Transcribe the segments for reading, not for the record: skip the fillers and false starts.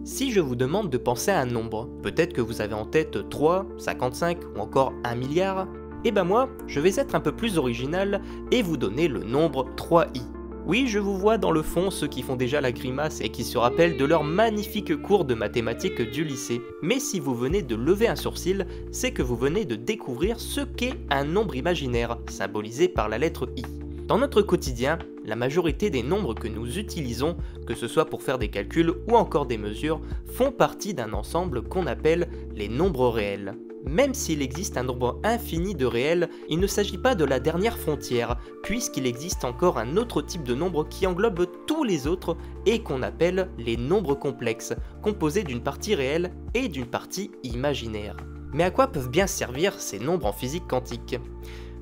Si je vous demande de penser à un nombre, peut-être que vous avez en tête 3, 55 ou encore 1 milliard, et ben moi, je vais être un peu plus original et vous donner le nombre 3i. Oui, je vous vois dans le fond ceux qui font déjà la grimace et qui se rappellent de leur magnifique cours de mathématiques du lycée. Mais si vous venez de lever un sourcil, c'est que vous venez de découvrir ce qu'est un nombre imaginaire, symbolisé par la lettre i. Dans notre quotidien, la majorité des nombres que nous utilisons, que ce soit pour faire des calculs ou encore des mesures, font partie d'un ensemble qu'on appelle les nombres réels. Même s'il existe un nombre infini de réels, il ne s'agit pas de la dernière frontière, puisqu'il existe encore un autre type de nombre qui englobe tous les autres et qu'on appelle les nombres complexes, composés d'une partie réelle et d'une partie imaginaire. Mais à quoi peuvent bien servir ces nombres en physique quantique ?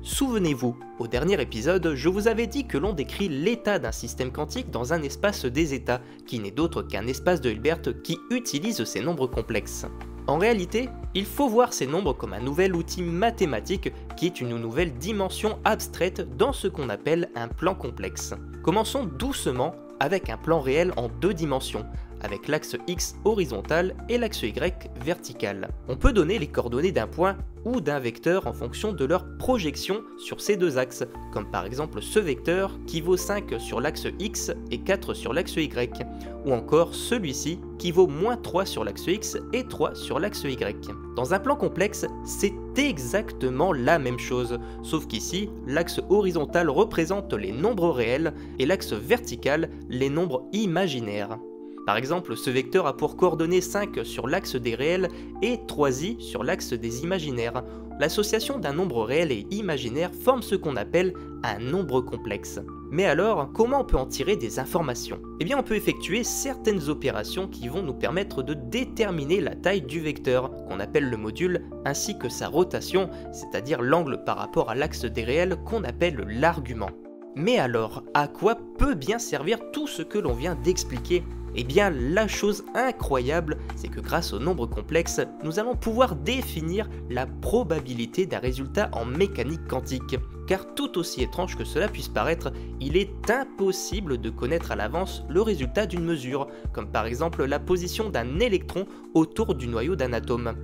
Souvenez-vous, au dernier épisode, je vous avais dit que l'on décrit l'état d'un système quantique dans un espace des états, qui n'est d'autre qu'un espace de Hilbert qui utilise ces nombres complexes. En réalité, il faut voir ces nombres comme un nouvel outil mathématique qui est une nouvelle dimension abstraite dans ce qu'on appelle un plan complexe. Commençons doucement avec un plan réel en 2 dimensions, avec l'axe X horizontal et l'axe Y vertical. On peut donner les coordonnées d'un point ou d'un vecteur en fonction de leur projection sur ces 2 axes, comme par exemple ce vecteur qui vaut 5 sur l'axe X et 4 sur l'axe Y, ou encore celui-ci qui vaut -3 sur l'axe X et 3 sur l'axe Y. Dans un plan complexe, c'est exactement la même chose, sauf qu'ici, l'axe horizontal représente les nombres réels et l'axe vertical les nombres imaginaires. Par exemple, ce vecteur a pour coordonnées 5 sur l'axe des réels et 3i sur l'axe des imaginaires. L'association d'un nombre réel et imaginaire forme ce qu'on appelle un nombre complexe. Mais alors, comment on peut en tirer des informations ? Eh bien, on peut effectuer certaines opérations qui vont nous permettre de déterminer la taille du vecteur, qu'on appelle le module, ainsi que sa rotation, c'est-à-dire l'angle par rapport à l'axe des réels qu'on appelle l'argument. Mais alors, à quoi peut bien servir tout ce que l'on vient d'expliquer ? Eh bien, la chose incroyable, c'est que grâce aux nombres complexes, nous allons pouvoir définir la probabilité d'un résultat en mécanique quantique. Car tout aussi étrange que cela puisse paraître, il est impossible de connaître à l'avance le résultat d'une mesure, comme par exemple la position d'un électron autour du noyau d'un atome.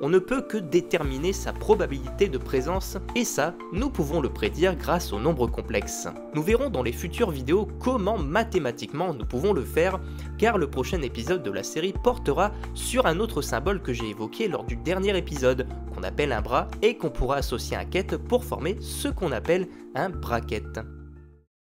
On ne peut que déterminer sa probabilité de présence, et ça, nous pouvons le prédire grâce aux nombres complexes. Nous verrons dans les futures vidéos comment mathématiquement nous pouvons le faire, car le prochain épisode de la série portera sur un autre symbole que j'ai évoqué lors du dernier épisode, qu'on appelle un bras et qu'on pourra associer à un ket pour former ce qu'on appelle un bracket.